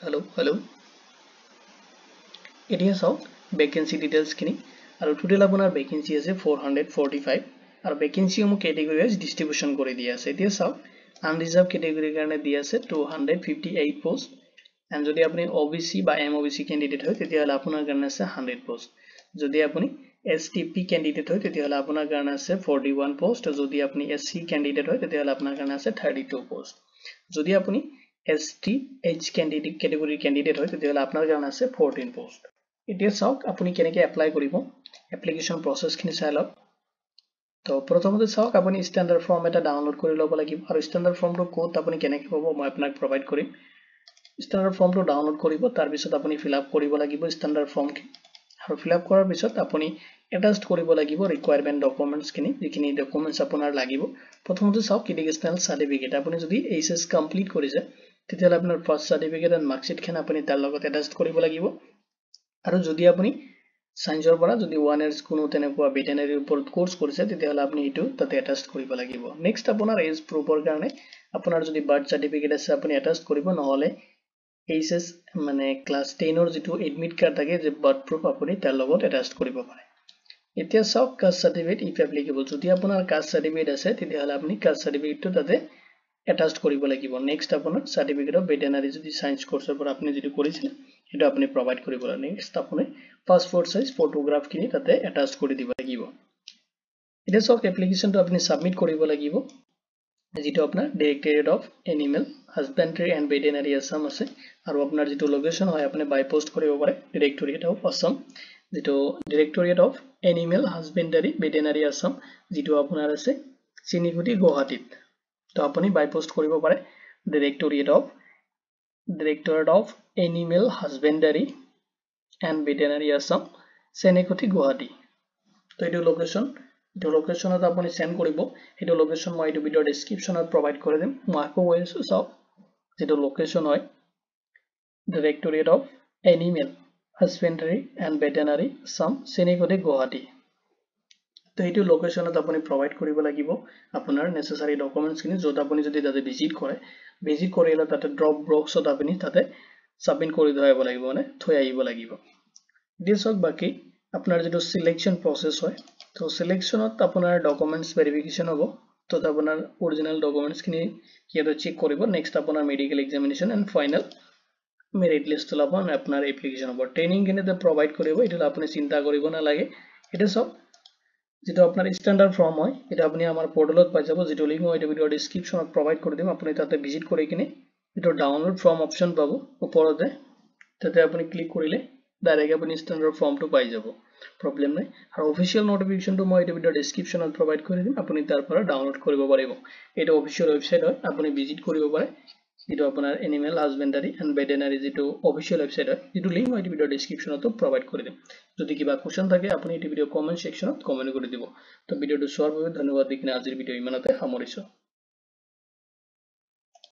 Hello. এতিয়া চাওক vacancy details খিনি আৰু টোটাল আপোনাৰ ভ্যাকেন্সি আছে 445 আৰু ভ্যাকেন্সি সমূহ ক্যাটেগৰি ওয়াইজ ডিস্ট্ৰিবিউশন কৰি দিয়া আছে। এতিয়া চাওক আনৰিজাৰ্ভ ক্যাটেগৰিৰ কাৰণে দিয়া আছে 258 পোষ্ট এন্ড যদি আপুনি OBC বা MOBC ক্যান্ডিডেট হয় তেতিয়াহলে আপোনাৰ কাৰণে আছে 100 পোষ্ট। যদি আপুনি STP ক্যান্ডিডেট হয় তেতিয়াহলে আপোনাৰ কাৰণে আছে 41 পোষ্ট। যদি আপুনি SC ক্যান্ডিডেট হয় তেতিয়াহলে আপোনাৰ কাৰণে আছে 32 পোষ্ট। যদি আপুনি STH ক্যান্ডিডেট ক্যাটেগৰিৰ ক্যান্ডিডেট হয় তেতিয়াহলে আপোনাৰ কাৰণে আছে 14 পোষ্ট। এতিয়া চাওক আপুনি কেনেকৈ এপ্লাই কৰিব এপ্লিকেশন প্ৰসেস খিনি চাই লওক। তো প্ৰথমতে চাওক আপুনি স্ট্যান্ডাৰ্ড ফৰ্ম এটা ডাউনলোড কৰি ল'ব লাগিব আৰু স্ট্যান্ডাৰ্ড ফৰ্মটো কোড আপুনি কেনেকৈ পাব মই আপোনাক প্ৰভাইড কৰিম। স্ট্যান্ডাৰ্ড ফৰ্মটো ডাউনলোড কৰিব তাৰ পিছত আপুনি ফিল আপ কৰিব লাগিব স্ট্যান্ডাৰ্ড ফৰ্ম আৰু ফিল আপ কৰাৰ পিছত আপুনি এটাষ্ট কৰিব লাগিব ৰিকোয়াৰমেন্ট ডকুমেন্টস খিনি যিখিনি ডকুমেন্টস আপোনাৰ লাগিব। প্ৰথমতে চাওক এডুকেশনাল সাৰ্টিফিকেট আপুনি যদি এইচএস কমপ্লিট কৰিছে তেতিয়াহলে আপোনাৰ ফাৰ্স্ট সাৰ্টিফিকেট এন্ড মাৰ্কশিট খন আপুনি তাৰ লগত এটাষ্ট কৰিব লাগিব। আৰু যদি আপুনি সায়েন্সৰ পৰা যদি 1 ইয়াৰ্স কোনো তেনেকুৱা ভেটেনাৰীৰ ওপৰত কোৰ্স কৰিছে তেতিয়াহলে আপুনি এটো তাতে এটাষ্ট কৰিব লাগিব। নেক্সট আপোনাৰ এজ প্ৰুফৰ কাৰণে আপোনাৰ যদি বাৰ্থ সাৰ্টিফিকেট আছে আপুনি এটাষ্ট কৰিব নহলে এইচএস মানে ক্লাস 10 ৰ যেটো এডমিট কাৰ্ড থাকে যে বাৰ্থ প্ৰুফ আপুনি তাৰ লগত এটাষ্ট কৰিব পাৰে। এতিয়া চাওক কাষ্ট সাৰ্টিফিকেট ইফ এপ্লিকেবল যদি আপোনাৰ কাষ্ট সাৰ্টিফিকেট আছে তেতিয়াহলে আপুনি কাষ্ট সাৰ্টিফিকেটটো তাতে এটাষ্ট কৰিব লাগিব। নেক্সট আপোনাৰ সাৰ্টিফিকেট অফ ভেটেনাৰী যদি সায়েন্স কোৰ্সৰ পৰা আপুনি যেটো কৰিছিল এটা আপুনি প্ৰভাইড কৰিব লাগিব। নেক্সট আপুনি পাসপোৰ্ট সাইজ ফটোগ্ৰাফ খিনি তাতে এটাষ্ট কৰি দিব লাগিব। এটা সব এপ্লিকেশনটো আপুনি সাবমিট কৰিব লাগিব যেটো আপোনাৰ directorate of animal husbandry and veterinary Assam আছে আৰু আপোনাৰ যেটো লোকেশন হয় আপুনি বাই পোষ্ট কৰিব পাৰে ডাইৰেক্টৰেট অফ আসাম যেটো directorate of animal husbandry veterinary Assam যেটো আপোনাৰ আছে চিনিগুটি গুৱাহাটীত। তো আপুনি বাই পোষ্ট কৰিব পাৰে directorate of animal husbandry and veterinary assam Chenikuthi Guwahati. তো এটো লোকেশনত আপুনি সেন্ড কৰিব এটো লোকেশন মই এটো ভিডিও ডেসক্ৰিপশনত প্ৰভাইড কৰি দিম। মই আকৌ কৈ আছো চাওক যেটো লোকেশন হয় directorate of animal husbandry and veterinary assam Chenikuthi Guwahati. তো এটো লোকেশনত আপুনি প্ৰভাইড কৰিব লাগিব আপোনাৰ নেসেসাৰী ডকুমেন্টস খিনি যত আপুনি যদি তাতে ভিজিট কৰিলে তাতে ড্ৰপ বক্সত আপুনি তাতে সাবমিট কৰি দিব লাগিব মানে থৈ আহিব লাগিব। দিছক বাকি আপোনাৰ যেটো সিলেকশন প্ৰসেস হয় তো সিলেকশনত আপোনাৰ ডকুমেন্টস ভেৰিফিকেশন হ'ব। তো আপোনাৰ অৰিজিনাল ডকুমেন্টস খিনি কিটো চেক কৰিব। নেক্সট আপোনাৰ medical examination and final merit list ওলাব আপোনাৰ এপ্লিকেশন হ'ব। ট্ৰেইনিং কিনেতে প্ৰভাইড কৰিব এটা আপুনি চিন্তা কৰিব নালাগে। এটা সব যেটো আপোনাৰ স্ট্যান্ডাৰ্ড ফৰ্ম হয় এটা আপুনি আমাৰ পোৰ্টালত পাই যাব যেটো লিংক মই ভিডিও ডেসক্ৰিপশনত প্ৰভাইড কৰি দিম। আপুনি তাতে ভিজিট কৰি কিনে এটো ডাউনলোড ফৰ্ম অপশন পাব ওপৰতে তাতে আপুনি ক্লিক কৰিলে ডাইৰেক্ট আপুনি স্ট্যান্ডাৰ্ড ফৰ্মটো পাই যাব প্ৰবলেম নাই। আৰু অফিশিয়াল নোটিফিকেশনটো মই এই ভিডিও ডেসক্ৰিপশনত প্ৰভাইড কৰি দিম আপুনি তাৰ পৰা ডাউনলোড কৰিব পাৰিব। এটা অফিশিয়াল ওয়েবসাইট হয় আপুনি ভিজিট কৰিব পাৰে যেটো আপোনাৰ এনিমেল হাজবেন্ডাৰী এন্ড ভেটেনাৰী যেটো অফিশিয়াল ওয়েবসাইট হয় যেটো লিংক মই এই ভিডিও ডেসক্ৰিপশনতো প্ৰভাইড কৰি দিম। যদি কিবা কোৱেশ্চন থাকে আপুনি এই ভিডিও কমেন্ট সেকশনত কমেন্ট কৰি দিব। তো ভিডিওটো চোৱাৰ বাবে ধন্যবাদ দি কিনে আজিৰ ভিডিও ইমানতে সামৰিছো।